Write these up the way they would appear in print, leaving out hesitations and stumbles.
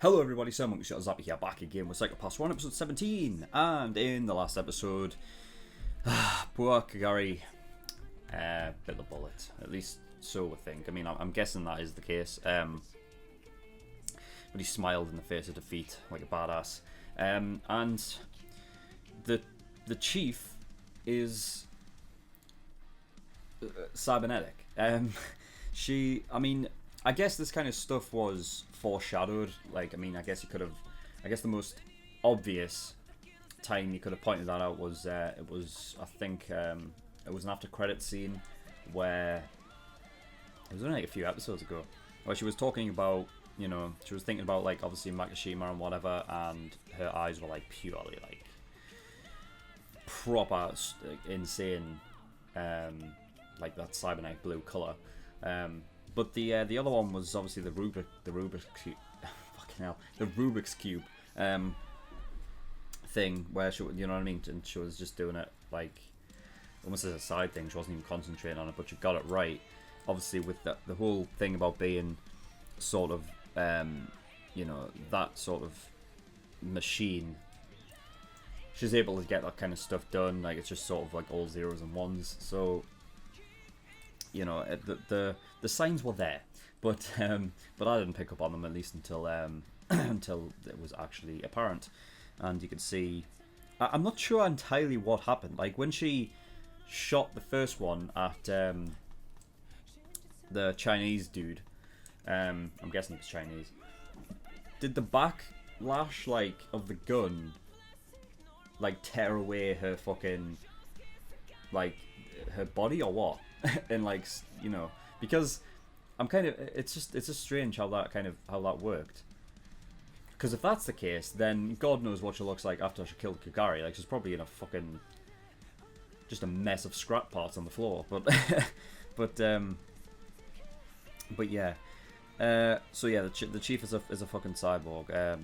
Hello everybody, SirMonkeySuit Zappy here, back again with Psychopaths 1, episode 17, and in the last episode, poor Kagari bit the bullet, at least so I think. I mean, I'm guessing that is the case, but he smiled in the face of defeat like a badass, and the chief is cybernetic. I guess this kind of stuff was foreshadowed. Like, I mean, I guess the most obvious time you could have pointed that out was, I think, it was an after credit scene where, it was only like a few episodes ago, where she was talking about, you know, she was thinking about, like, obviously Makishima and whatever, and her eyes were, like, purely, like, proper, insane, like that cybernetic blue colour. But the other one was obviously the Rubik's Cube, fucking hell, the Rubik's Cube thing, where she, you know what I mean, and she was just doing it like almost as a side thing. She wasn't even concentrating on it, but she got it right. Obviously, with the whole thing about being sort of, you know, that sort of machine, she's able to get that kind of stuff done. Like, it's just sort of like all zeros and ones. So, you know, the signs were there, but I didn't pick up on them, at least until until it was actually apparent, and you could see. I'm not sure entirely what happened. Like, when she shot the first one at the Chinese dude, I'm guessing he was Chinese. Did the backlash, like, of the gun, like, tear away her fucking, like, her body or what? And, like, you know, because I'm kind of, it's just strange how that worked. Because if that's the case, then God knows what she looks like after she killed Kagari. Like, she's probably in a fucking, just a mess of scrap parts on the floor. But but yeah. So yeah, the chief is a fucking cyborg.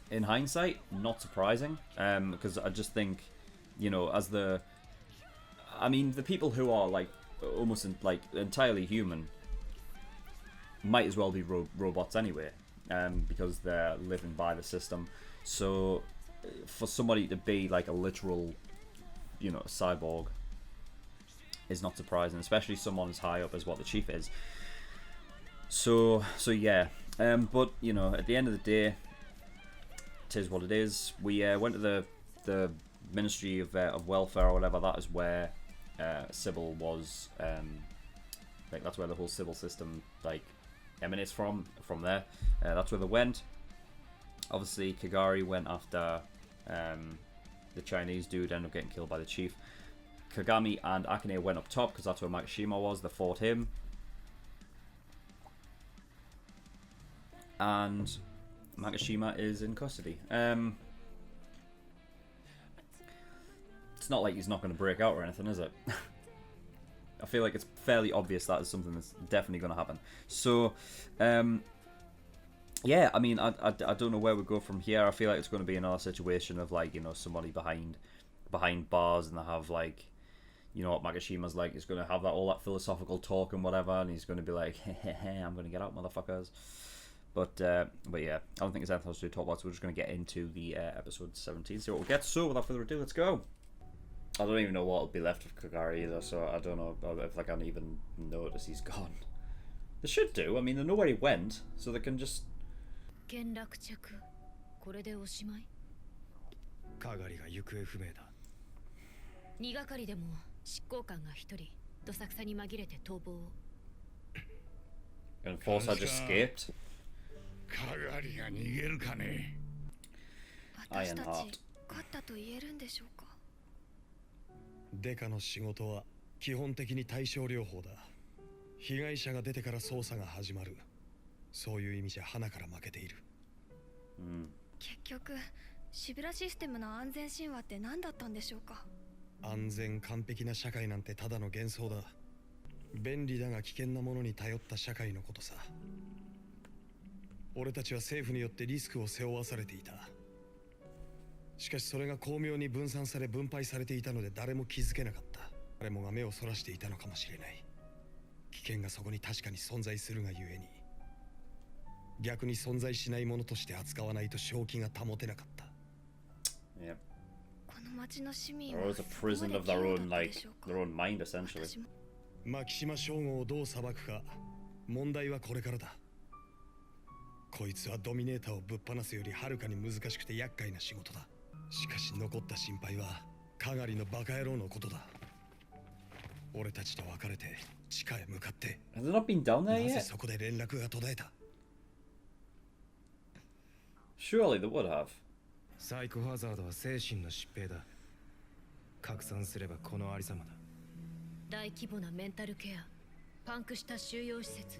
In hindsight, not surprising. Because I just think, you know, as the people who are, like, almost like entirely human might as well be robots anyway, because they're living by the system. So for somebody to be like a literal, you know, cyborg is not surprising, especially someone as high up as what the chief is. So yeah, but, you know, at the end of the day, it is what it is. We went to the Ministry of Welfare or whatever. That is where SYBIL was, like, that's where the whole SYBIL system, like, emanates from there. That's where they went. Obviously, Kagari went after the Chinese dude, ended up getting killed by the chief. Kagami and Akane went up top, because that's where Makishima was. They fought him. And Makishima is in custody. It's not like he's not going to break out or anything, is it? I feel like it's fairly obvious that is something that's definitely going to happen. So, yeah, I mean, I don't know where we go from here. I feel like it's going to be another situation of, like, you know, somebody behind bars, and they have, like, you know what Makishima's like. He's going to have all that philosophical talk and whatever, and he's going to be like, hey, I'm going to get out, motherfuckers. But yeah, I don't think there's anything else to talk about, so we're just going to get into the episode 17, see what we'll get. So, without further ado, let's go. I don't even know what will be left of Kagari either, so I don't know if I can even notice he's gone. They should do. I mean, they know where he went, so they can just... これでおしまい。カガリが行方不明だ。二係でも執行官が一人どさくさに紛れて逃亡。And Force had just escaped. カガリが逃げるかね。私たち勝ったと言えるんでしょうか。デカの仕事は基本的に対症療法だ。被害者が出てから捜査が始まる。そういう意味じゃ花から負けている。結局シビラシステムの安全神話って何だったんでしょうか。安全完璧な社会なんてただの幻想だ。便利だが危険なものに頼った社会のことさ。俺たちは政府によってリスクを背負わされていた。しかしそれが巧妙に分散され分配されていたので誰も気づけなかった。誰もが目をそらしていたのかもしれない。危険がそこに確かに存在するがゆえに逆に存在しないものとして扱わないと正気が保てなかった。Yep. この町の市民 Or は as a prison of their own, like, their own mind, essentially. 牧島将吾をどう裁くか、問題はこれからだ。こいつはドミネーターをぶっ放すよりはるかに難しくて厄介な仕事だ。しかし残った心配はかがりのバカ野郎のことだ。俺たちと別れて地下へ向かって。Has it not been down there なぜ yet? そこで連絡が途絶えた。 Surely they would have. サイコハザードは精神の疾病だ。拡散すればこのありさまだ。大規模なメンタルケア、パンクした収容施設、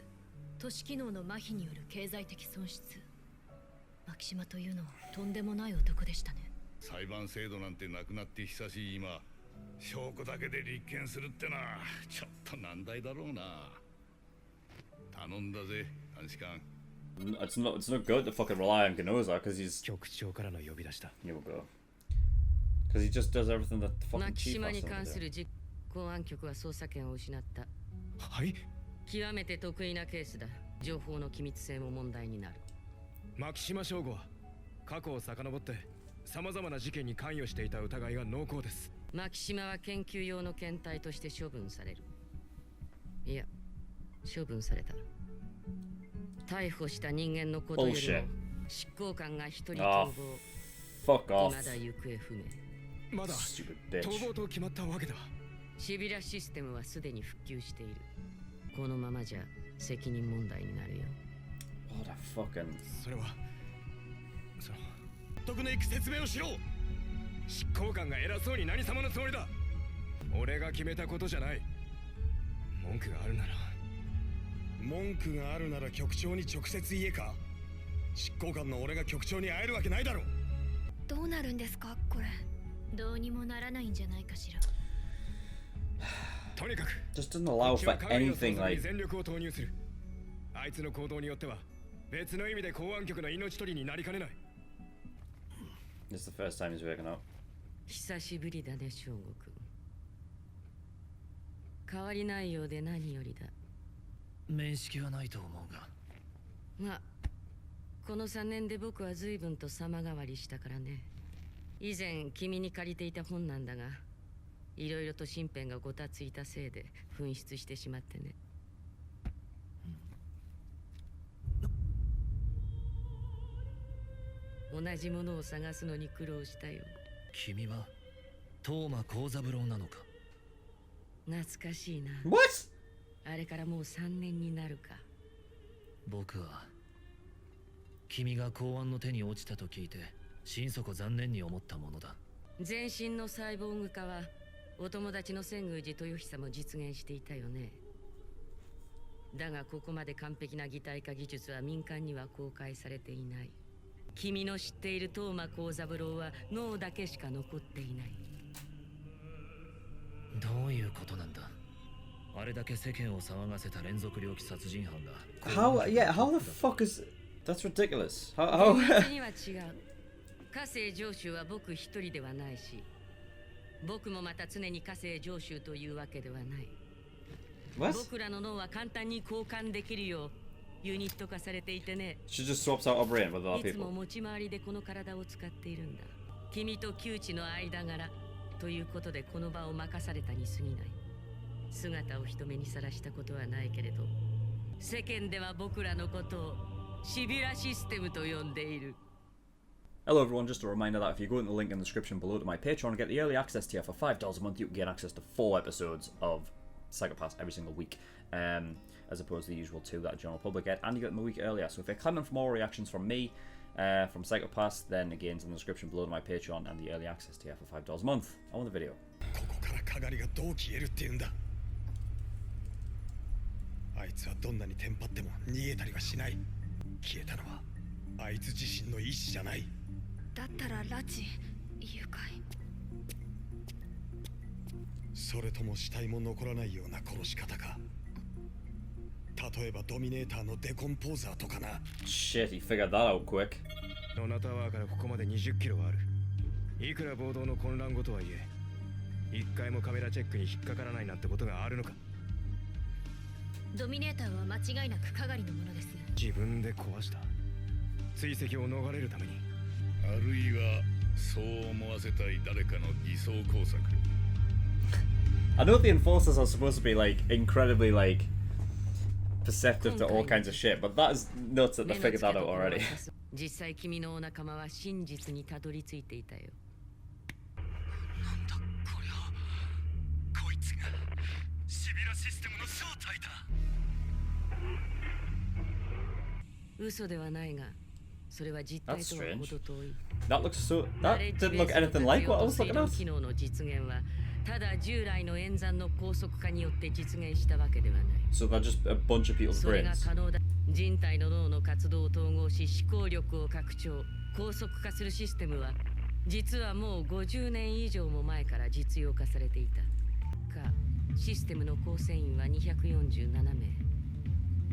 都市機能の麻痺による経済的損失。牧島というのはとんでもない男でしたね。裁判制度なんてなくなって久しい今、証拠だけで立件するってのはちょっと難題だろうな。頼んだぜ、監視官。It's not good to fucking rely on Ganoza because he's. 局長からの呼び出しだ。 Here we go. Because he just does everything that the fucking 牧 chief 島 has に to 関す do. る実公安局は捜査権を失った。はい。極めて得意なケースだ。情報の機密性も問題になる。牧島将吾は過去を遡って様々な事件に関与していた疑いが濃厚です。牧島は研究用の検体として処分される。いや、処分された。逮捕した人間のことよりも Bullshit. 執行官が一人 Ah, 逃亡。 fuck off. 未だ行方不明。まだ Stupid 逃 bitch. 亡と決まったわけだ。シビラシステムはすでに復旧している。このままじゃ責任問題になるよ。What a fucking. それはその得のいく説明をしろ。執行官が偉そうに何様のつもりだ。俺が決めたことじゃない。文句があるなら。文句があるなら局長に直接言えか。執行官の俺が局長に会えるわけないだろ。どうなるんですかこれ。どうにもならないんじゃないかしら。とにかく Just doesn't allow for anything に like. 全力を投入する。あいつの行動によっては別の意味で公安局の命取りになりかねない。 This is the first time he's waking up. 久しぶりだね、翔吾くん。変わりないようで何よりだ。面識はないと思うが。まあ、この3年で僕は随分と様変わりしたからね。以前君に借りていた本なんだが、いろいろと身辺がごたついたせいで紛失してしまってね。同じものを探すのに苦労したよ。君は東間幸三郎なのか。懐かしいな。 What? あれからもう3年になるか。僕は君が公安の手に落ちたと聞いて心底残念に思ったものだ。全身のサイボーグ化はお友達の千宮寺豊久も実現していたよね。だがここまで完璧な擬態化技術は民間には公開されていない。君の知っている東間幸三郎は脳だけしか残っていない。どういうことなんだ。あれだけ世間を騒がせた連続猟奇殺人犯が How? Yeah. How the fuck is? That's ridiculous. How? 厳密には違う。火星上州は僕一人ではないし、僕もまた常に火星上州というわけではない。What? 僕らの脳は簡単に交換できるようユニット化されていてね。 She just swaps out her brain with other いつも people. 持ち回りでこの体を使っているんだ。君と窮地の間柄ということでこの場を任されたに過ぎない。姿を人目にさらしたことはないけれど、世間では僕らのことをシビラシステムと呼んでいる。 Hello everyone, just a reminder that if you go in the link in the description below to my Patreon and get the early access tier for $5 a month, you can get access to 4 episodes of Psychopaths every single week, as opposed to the usual 2 that the general public get, and you get them a week earlier. So if you're clamoring for more reactions from me, from Psychopaths, then again it's in the description below to my Patreon and the early access tier for $5 a month. On with the video. ここからかがりがどう消えるって言うんだ。あいつはどんなにテンパっても逃げたりはしない。消えたのはあいつ自身の意志じゃない。だったら拉致誘拐。それとも死体も残らないような殺し方か。例えばドミネーターのデコンポーザーとかな。 Shit, he figured that out quick. ノナタワーからここまで20キロはある。いくら暴動の混乱後とはいえ、一回もカメラチェックに引っかからないなんてことがあるのか。ドミネーターは間違いなくかがりのものです。自分で壊した。追跡を逃れるために。あるいはそう思わせたい誰かの偽装工作。 I know the enforcers are supposed to be like incredibly like perceptive to all kinds of shit, but that is nuts that they figured that out already. 実際君のお仲間は真実にたどり着いていたよ。なんだこりゃ。こいつがシビラシステムの正体だ。嘘ではないが、それは実態とは程遠い。That looks so. That didn't look anything like what I was looking at. 機能の実現はただ従来の演算の高速化によって実現したわけではない。So they're just a bunch of people's それが brains. 可能だ。人体の脳の活動を統合し思考力を拡張、高速化するシステムは実はもう50年以上も前から実用化されていた。システムの構成員は247名。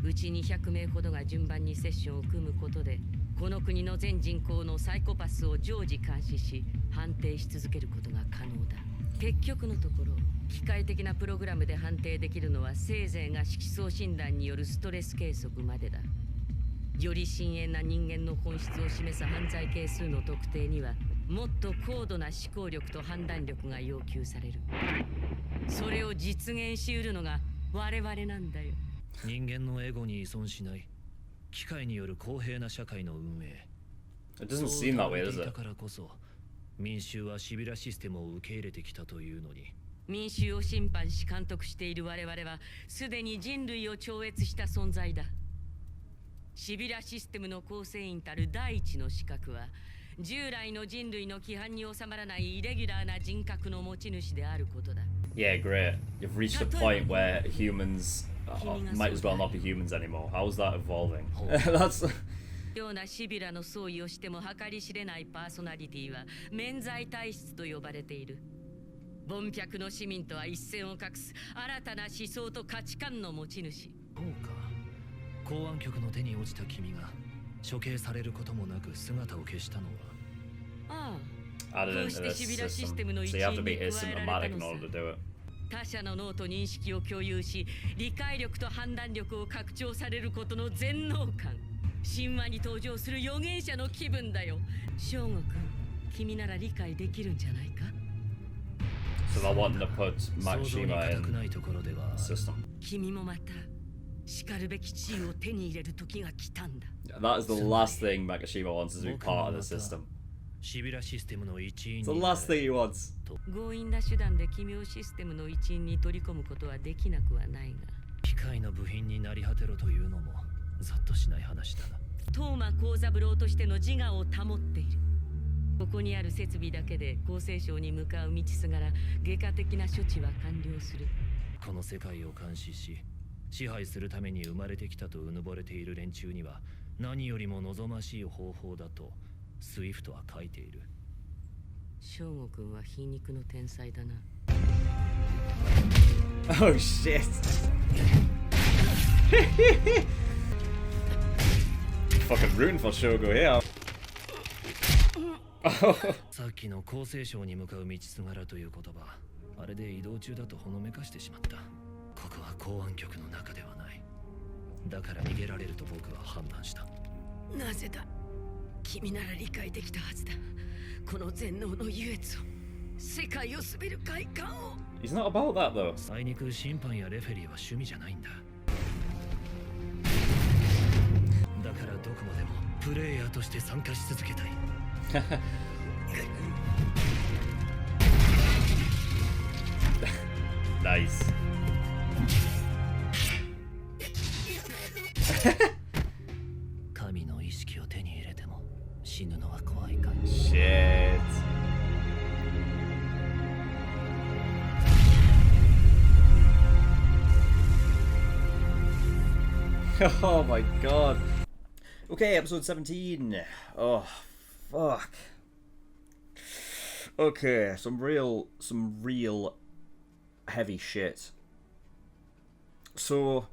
うち200名ほどが順番にセッションを組むことで、この国の全人口のサイコパスを常時監視し、判定し続けることが可能だ。結局のところ、機械的なプログラムで判定できるのはせいぜいが色相診断によるストレス計測までだ。より深遠な人間の本質を示す犯罪係数の特定には、もっと高度な思考力と判断力が要求される。それを実現しうるのが我々なんだよ。人間のエゴに依存しない機械による公平な社会の運営。 It doesn't seem that way, does だ it? からこそ民衆はシビラシステムを受け入れてきたというのに。民衆を審判し監督している我々はすでに人類を超越した存在だ。シビラシステムの構成員たる第一の資格は従来の人類の規範に収まらないイレギュラーな人格の持ち主であることだ。 Yeah, great. You've reached a point where humans might as well not be humans anymore. How's that evolving? That's. ようなシビラの創意をしても計り知れないパーソナリティは免罪体質と呼ばれている。凡客の市民とは一線を画す新たな思想と価値観の持ち主。そうか。公安局の手に落ちた君が処刑されることもなく姿を消したのは。ああ。 Added こう into して this シビラシ system. ステムの So 一 you have 員 to に be 加えられ asymptomatic た in の order さ。 to do it. 他者の脳と認識を共有し、理解力と判断力を拡張されることの全能感。神話に登場する預言者の気分だよ。翔吾君、君なら理解できるんじゃないか。 So they're wanting to put 想像に Makishima 難く in ないところでは the system. 君もまた、叱るべき地位を手に入れる時が来たんだ。That is the last thing Makishima wants is to be part of the system. シビラシステムの一員 It's に the last thing he wants. 強引な手段で奇妙システムの一員に取り込むことはできなくはないが。機械の部品になり果てろというのもざっとしない話だな。東間幸三郎としての自我を保っている。ここにある設備だけで厚生省に向かう道すがら外科的な処置は完了する。この世界を監視し支配するために生まれてきたとうぬぼれている連中には何よりも望ましい方法だとスイフトは書いている。翔吾君は皮肉の天才だな。Oh shit! Fucking rooting for Shogo here. さっきの厚生省に向かう道すがらという言葉、あれで移動中だとほのめかしてしまった。ここは公安局の中ではない。だから逃げられると僕は判断した。なぜだ。君なら理解できたはずだ。この全能の優越を、世界を滑る快感を。 He's not about that though. あいにく審判やレフェリーは趣味じゃないんだ。だからどこまでもプレイヤーとして参加し続けたい。Nice. 神の意識を手に入れても死ぬのは怖いか。Shit. Oh my god. Okay, episode 17. Oh, fuck. Okay, some real heavy shit. So,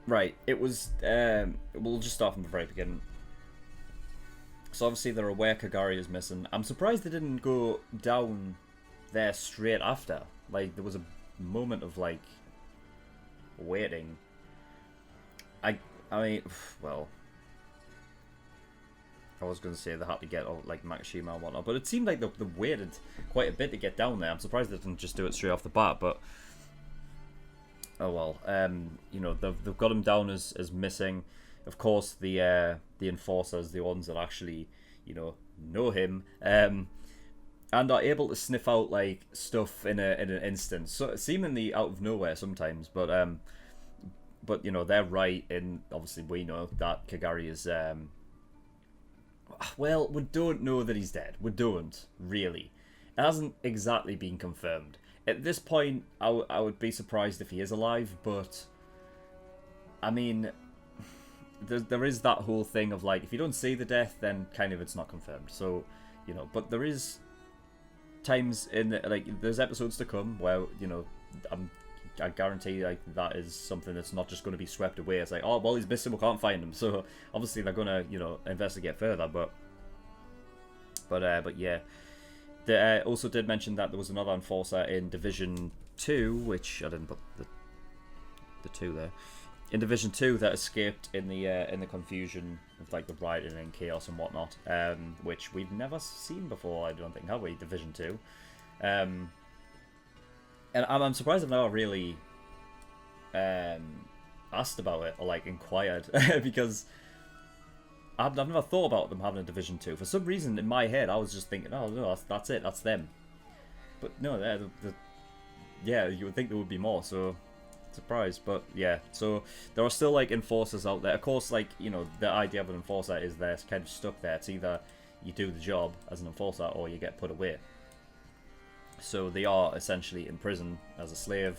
right, it was, we'll just start from the very beginning. So obviously they're aware Kagari is missing. I'm surprised they didn't go down there straight after. Like, there was a moment of, like, waiting. I mean, well, I was going to say they had to get like Makishima and whatnot, but it seemed like they waited quite a bit to get down there. I'm surprised they didn't just do it straight off the bat, but oh well. You know, they've got him down as missing. Of course, the enforcers, the ones that actually, you know him, and are able to sniff out like stuff in an instant, so seemingly out of nowhere sometimes, but you know, they're right in, obviously we know that Kagari is well, we don't know that he's dead. We don't really. It hasn't exactly been confirmed at this point. I would be surprised if he is alive, but I mean, there is that whole thing of like, if you don't see the death, then kind of it's not confirmed. So, you know, but there is times in like, there's episodes to come where, you know, I guarantee like that is something that's not just going to be swept away. It's like, oh well, he's missing, we can't find him. So obviously they're going to, you know, investigate further. But yeah, they also did mention that there was another enforcer in Division 2, which I didn't put the 2 there. In Division 2 that escaped in the confusion of like the rioting and chaos and whatnot, which we've never seen before, I don't think, have we? Division 2. And I'm surprised I've never really asked about it or like inquired because I've never thought about them having a Division 2. For some reason in my head I was just thinking, oh no, that's it, that's them. But no, yeah, you would think there would be more, so surprised. But yeah, so there are still like enforcers out there. Of course, like, you know, the idea of an enforcer is they're kind of stuck there. It's either you do the job as an enforcer or you get put away. So they are essentially in prison as a slave,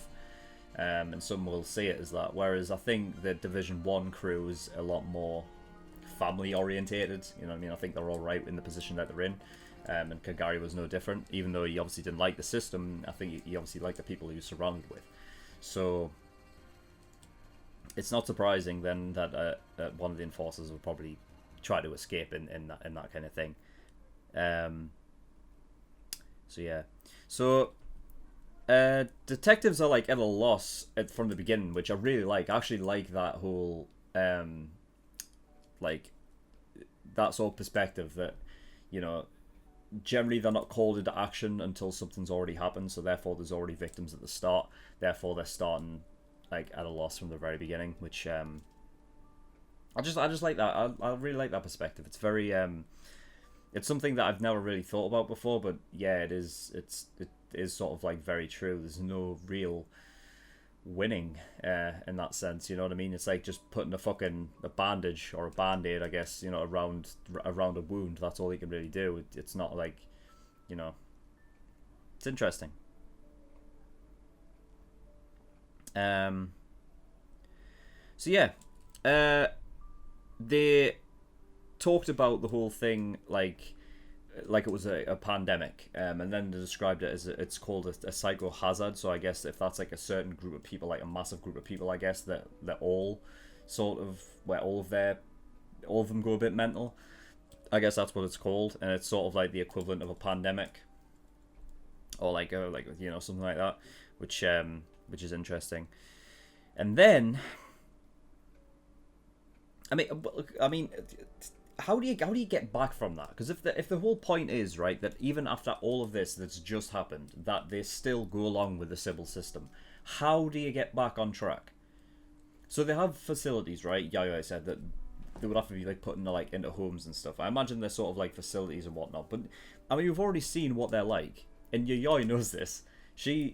and some will see it as that. Whereas I think the Division 1 crew is a lot more family orientated. You know what I mean? I think they're all right in the position that they're in, and Kagari was no different. Even though he obviously didn't like the system, I think he obviously liked the people he was surrounded with. So it's not surprising then that one of the enforcers will probably try to escape in that kind of thing. So yeah. So detectives are like at a loss from the beginning, which I really like. I actually like that whole like that sort of perspective that, you know, generally they're not called into action until something's already happened, so therefore there's already victims at the start, therefore they're starting like at a loss from the very beginning, which I just like that. I really like that perspective. It's very it's something that I've never really thought about before, but yeah, it is sort of like very true. There's no real winning in that sense, you know what I mean? It's like just putting a bandage or a band-aid, I guess, you know, around a wound. That's all you can really do. It's not like, you know, it's interesting. So yeah, they talked about the whole thing like it was a pandemic, and then they described it as it's called a psychohazard. So I guess if that's like a certain group of people, like a massive group of people, I guess that all sort of where all of them go a bit mental. I guess that's what it's called, and it's sort of like the equivalent of a pandemic, or like you know, something like that, which is interesting. And then, I mean, how do you get back from that? Because if the whole point is, right, that even after all of this that's just happened, that they still go along with the SYBIL system, how do you get back on track? So they have facilities, right? Yayoi said that they would have to be like putting like into homes and stuff. I imagine they're sort of like facilities and whatnot. But I mean, we've already seen what they're like, and Yayoi knows this. She's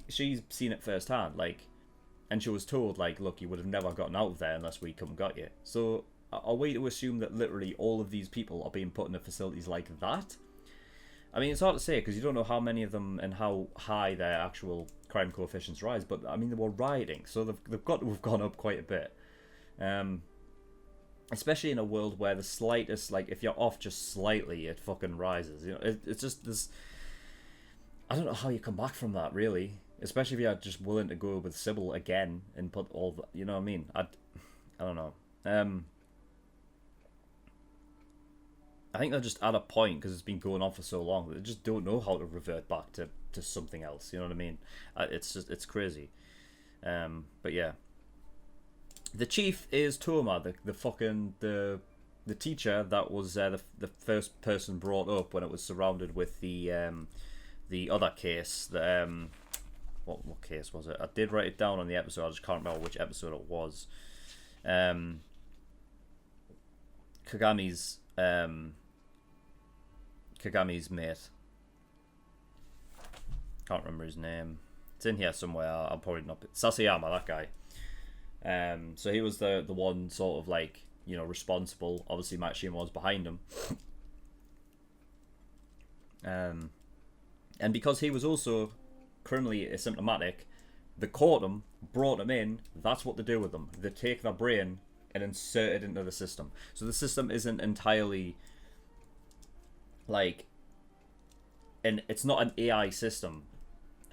seen it firsthand, like, and she was told like, look, you would have never gotten out of there unless we come and got you. So are we to assume that literally all of these people are being put into facilities like that? I mean, it's hard to say because you don't know how many of them and how high their actual crime coefficients rise. But I mean, they were rioting, so they've got to have gone up quite a bit. Especially in a world where the slightest, like, if you're off just slightly, it fucking rises. You know, it's just this. I don't know how you come back from that, really. Especially if you're just willing to go with SYBIL again and put all the, you know what I mean? I don't know. I think they're just at a point, because it's been going on for so long, that they just don't know how to revert back to something else. You know what I mean? It's crazy. But yeah. The chief is Toma, the teacher that was the first person brought up when it was surrounded with the other case. What case was it? I did write it down on the episode. I just can't remember which episode it was. Kagami's mate. Can't remember his name. It's in here somewhere. I'll probably not. Sasayama, that guy. So he was the one sort of like, you know, responsible. Obviously Makishima was behind him. And because he was also criminally asymptomatic, they caught him, brought him in. That's what they do with them. They take their brain and insert it into the system. So the system isn't entirely like, and it's not an AI system.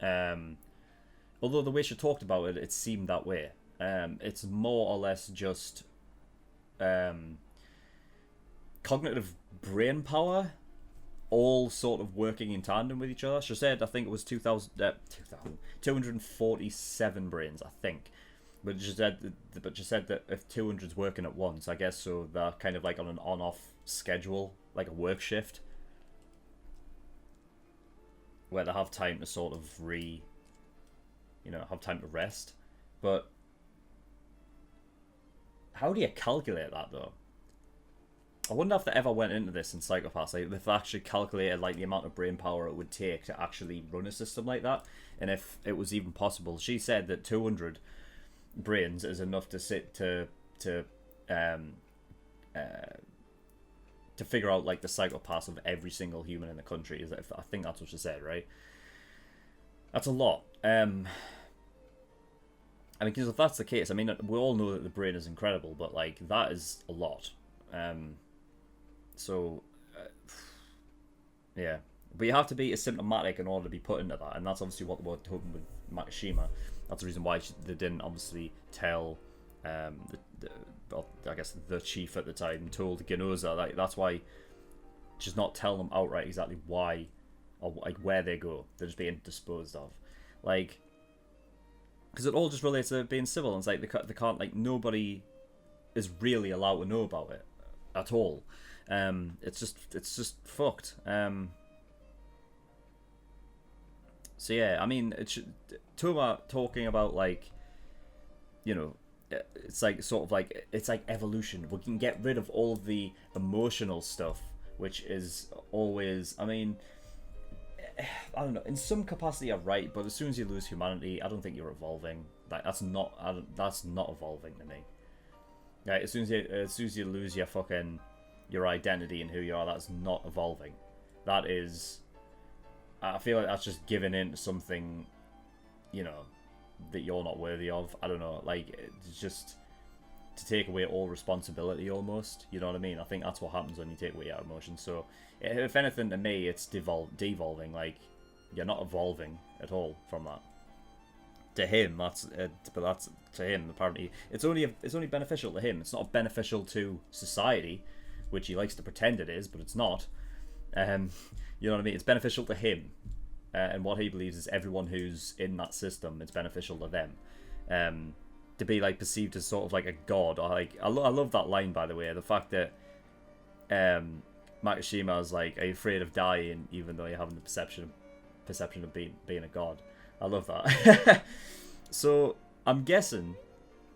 Although the way she talked about it, it seemed that way. It's more or less just cognitive brain power, all sort of working in tandem with each other. She said, I think it was 247 brains, I think. But she said that if 200's working at once, I guess so they're kind of like on an on-off schedule, like a work shift, where they have time to sort of have time to rest. But how do you calculate that though? I wonder if they ever went into this in Psychopaths, like if they actually calculated like the amount of brain power it would take to actually run a system like that, and if it was even possible. She said that 200 brains is enough to figure out like the psychopaths of every single human in the country. I think that's what she said, right? That's a lot. I mean, because if that's the case, I mean, we all know that the brain is incredible, but like that is a lot. Yeah, but you have to be asymptomatic in order to be put into that, and that's obviously what they were hoping with Makishima. That's the reason why they didn't obviously tell I guess the chief at the time told Genoza. That's why she's not telling them outright exactly why or like where they go. They're just being disposed of, like, because it all just relates to being civil. And it's like they can't, like, nobody is really allowed to know about it at all. It's just fucked. So yeah, I mean, Toma talking about, like, you know, it's like sort of like, it's like evolution. We can get rid of all of the emotional stuff, which is always, I mean, I don't know, in some capacity I'm right, but as soon as you lose humanity, I don't think you're evolving. Like, that's not evolving to me. Like, as soon as you lose your identity and who you are, that's not evolving. That is, I feel like that's just giving in to something, you know, that you're not worthy of. I don't know, like, it's just to take away all responsibility almost, you know what I mean? I think that's what happens when you take away your emotions. So if anything, to me, it's devolving. Like, you're not evolving at all from that. To him, but that's to him, apparently it's only beneficial to him. It's not beneficial to society, which he likes to pretend it is, but it's not. You know what I mean? It's beneficial to him, and what he believes is everyone who's in that system, it's beneficial to them. To be, like, perceived as sort of like a god, or like, I love that line, by the way. The fact that Makishima is like, "Are you afraid of dying, even though you're having the perception of being a god?" I love that. So I'm guessing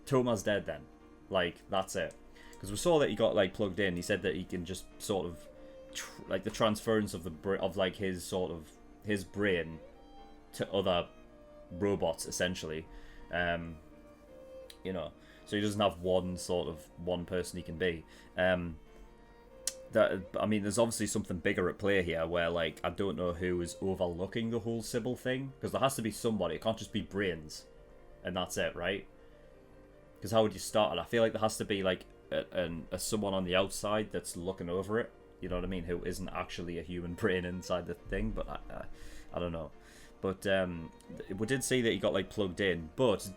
Toma's dead then. Like, that's it. Because we saw that he got, like, plugged in. He said that he can just sort of like the transference of like his sort of his brain to other robots, essentially. You know, so he doesn't have one person he can be. That, I mean, there's obviously something bigger at play here, where, like, I don't know who is overlooking the whole Sybil thing, because there has to be somebody. It can't just be brains, and that's it, right? Because how would you start it? I feel like there has to be, like, someone on the outside that's looking over it. You know what I mean? Who isn't actually a human brain inside the thing, but I don't know. But we did see that he got, like, plugged in, but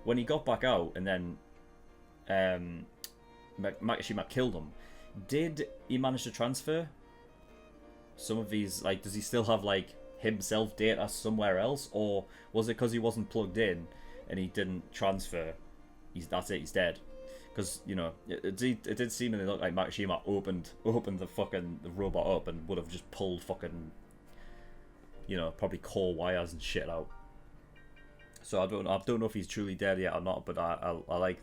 when he got back out and then Makishima killed him, did he manage to transfer some of these, like, does he still have, like, himself data somewhere else, or was it because he wasn't plugged in and he didn't transfer, that's it. He's dead. Because, you know, it did seemingly look like Makishima opened the robot up and would have just pulled fucking, you know, probably core wires and shit out. So I don't know if he's truly dead yet or not, but I like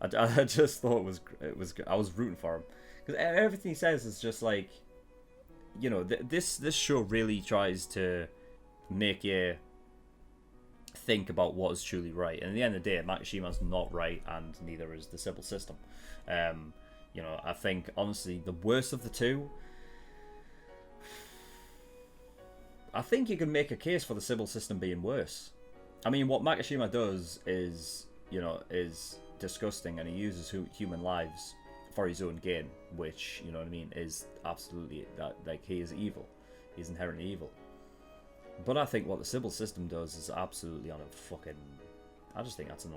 I just thought it was I was rooting for him, because everything he says is just like, you know, this show really tries to make you think about what is truly right, and at the end of the day, Makishima's not right, and neither is the Sybil system. You know, I think honestly the worst of the two. I think you can make a case for the Sybil system being worse. I mean, what Makishima does is, you know, is disgusting, and he uses human lives for his own gain, which, you know what I mean, is absolutely that, like, he is evil. He's inherently evil. But I think what the Sybil system does is absolutely on a fucking, I just think that's on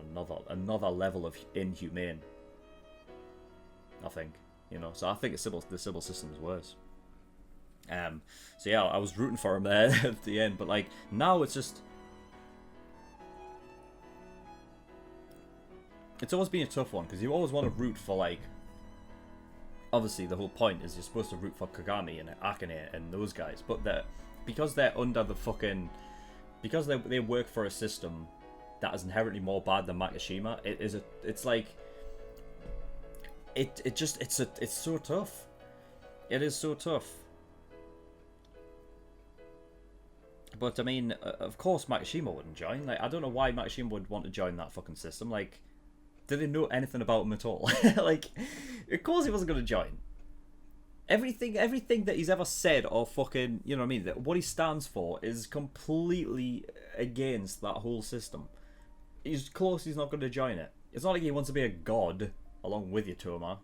another level of inhumane. I think, you know, so I think the Sybil system is worse. So yeah, I was rooting for him there at the end, but like now it's just, it's always been a tough one, because you always want to root for, like, obviously the whole point is you're supposed to root for Kagami and Akane and those guys, but because they're under the fucking, because they work for a system that is inherently more bad than Makishima, it's so tough. It is so tough. But I mean, of course Makishima wouldn't join. Like, I don't know why Makishima would want to join that fucking system. Like, did they know anything about him at all? Like, of course he wasn't going to join. Everything that he's ever said or fucking, you know what I mean, what he stands for is completely against that whole system. He's close, he's not going to join it. It's not like he wants to be a god along with you, Toma.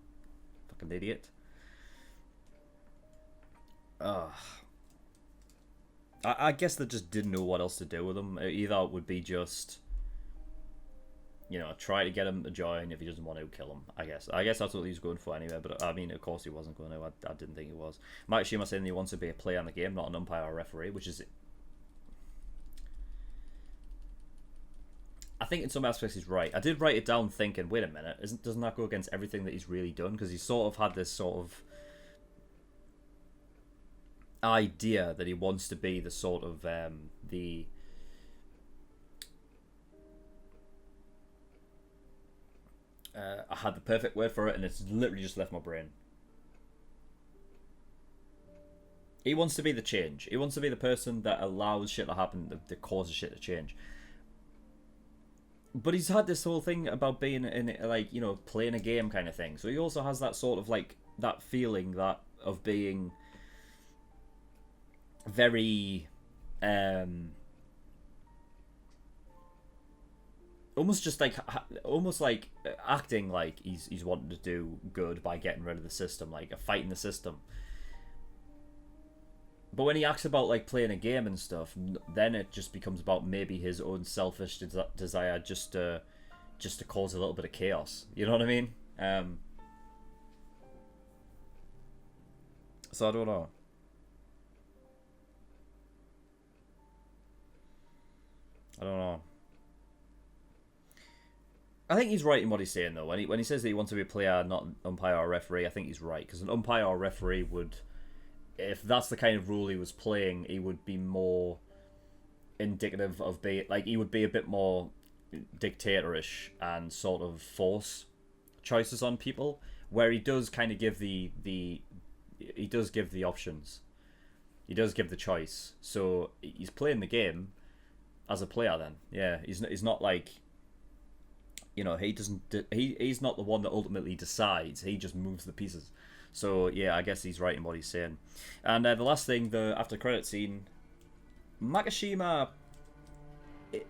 Fucking idiot. I guess they just didn't know what else to do with him. Either it would be just, you know, try to get him to join. If he doesn't want to, kill him. I guess that's what he was going for anyway. But I mean, of course he wasn't going to. I didn't think he was. Makishima saying he wants to be a player in the game, not an umpire or referee, which is, I think in some aspects he's right. I did write it down thinking, wait a minute, doesn't that go against everything that he's really done? Because he sort of had this sort of idea that he wants to be the sort of I had the perfect word for it and it's literally just left my brain. He wants to be the change. He wants to be the person that allows shit to happen, that causes shit to change. But he's had this whole thing about being in, like, you know, playing a game kind of thing. So he also has that sort of, like, that feeling that of being very almost like acting like he's wanting to do good by getting rid of the system, like fighting the system. But when he acts about, like, playing a game and stuff, then it just becomes about maybe his own selfish desire just to cause a little bit of chaos. You know what I mean? So I don't know. I think he's right in what he's saying, though. When he says that he wants to be a player, not an umpire or referee, I think he's right. Because an umpire or referee would, if that's the kind of rule he was playing, he would be more indicative of being, like, he would be a bit more dictatorish and sort of force choices on people, where he does kind of give he does give the options. He does give the choice. So he's playing the game as a player then. Yeah, he's not like, you know, he's not the one that ultimately decides. He just moves the pieces. So yeah, I guess he's right in what he's saying. And the last thing, the after credit scene, Makishima,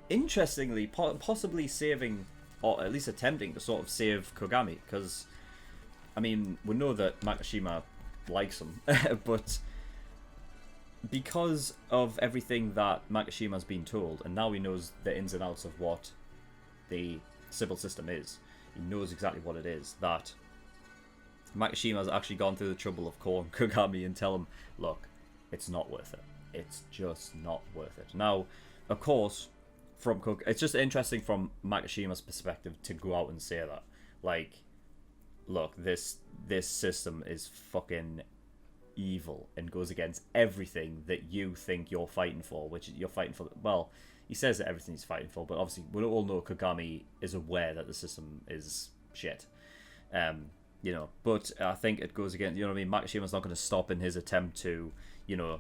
interestingly, possibly saving, or at least attempting to sort of save Kogami, because, I mean, we know that Makishima likes him, but because of everything that Makishima's been told, and now he knows the ins and outs of what the Sybil system is, he knows exactly what it is, that Makishima's actually gone through the trouble of calling Kogami and tell him, look, it's not worth it. It's just not worth it. Now, of course, from Cook. It's just interesting from Makishima's perspective to go out and say that, like, look, this system is fucking evil and goes against everything that you think you're fighting for, which you're fighting for. Well, he says that everything he's fighting for, but obviously we all know Kagami is aware that the system is shit. You know, but I think it goes against, you know what I mean, Makishima's not going to stop in his attempt to, you know,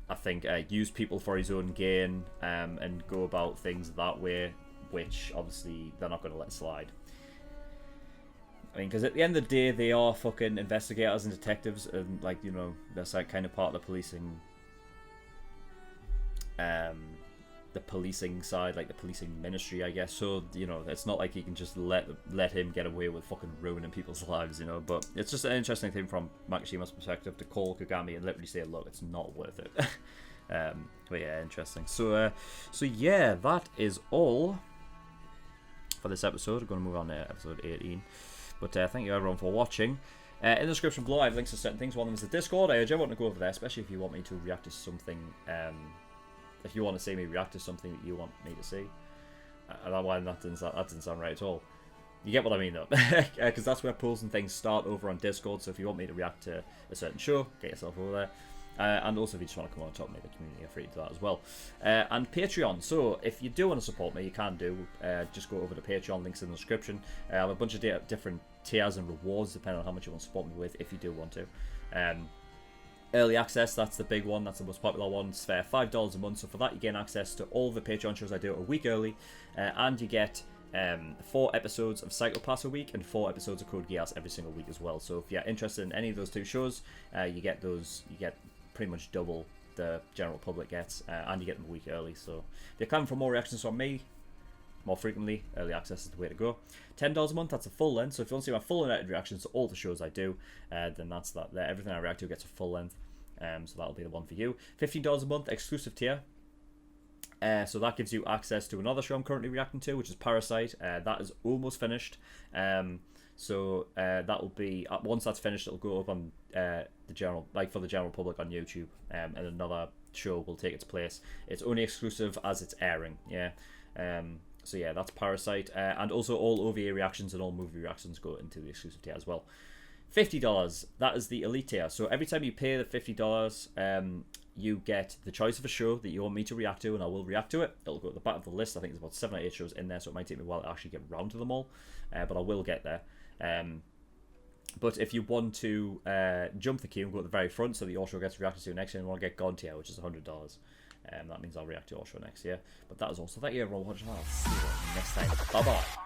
I think use people for his own gain, and go about things that way, which obviously they're not going to let slide. I mean, because at the end of the day, they are fucking investigators and detectives, and, like, you know, that's like kind of part of the policing, side, like the policing ministry, I guess. So, you know, it's not like you can just let him get away with fucking ruining people's lives, you know. But it's just an interesting thing from Makishima's perspective to call Kagami and literally say, look, it's not worth it. But yeah, interesting. So yeah, that is all for this episode. We're going to move on to episode 18. But thank you everyone for watching. In the description below, I have links to certain things. One of them is the Discord. I urge everyone to go over there, especially if you want me to react to something. If you want to see me react to something that you want me to see. That didn't sound right at all. You get what I mean, though. Because that's where polls and things start, over on Discord. So if you want me to react to a certain show, get yourself over there. And also if you just want to come on top, make the community, you're free to do that as well. And Patreon. So if you do want to support me, you can do. Just go over to Patreon, links in the description. I have a bunch of different tiers and rewards depending on how much you want to support me with, if you do want to. Early access, that's the big one, that's the most popular one. It's $5 a month, so for that you gain access to all the Patreon shows I do a week early, and you get 4 episodes of Psychopaths a week and 4 episodes of Code Geass every single week as well. So if you're interested in any of those 2 shows, you get pretty much double the general public gets, and you get them a week early. So if you're coming for more reactions from me more frequently, early access is the way to go. $10 a month, that's a full length. So if you want to see my full unedited reactions to all the shows I do, then that's that. Everything I react to gets a full length. So that'll be the one for you. $15 a month, exclusive tier. So that gives you access to another show I'm currently reacting to, which is Parasite. That is almost finished. So that will be, once that's finished, it'll go up on for the general public on YouTube, and another show will take its place. It's only exclusive as it's airing. Yeah. So yeah, that's Parasite, and also all OVA reactions and all movie reactions go into the exclusive tier as well. $50, that is the elite tier. So every time you pay the $50, you get the choice of a show that you want me to react to, and I will react to it. It'll go at the back of the list. I think there's about 7 or 8 shows in there, so it might take me a while to actually get round to them all, but I will get there. But if you want to jump the queue and go at the very front so that your show gets reacted to next, and you want to get God tier, which is $100. That means I'll react to your show next year. But that is also that. Thank you everyone for watching. I'll see you next time. Bye bye.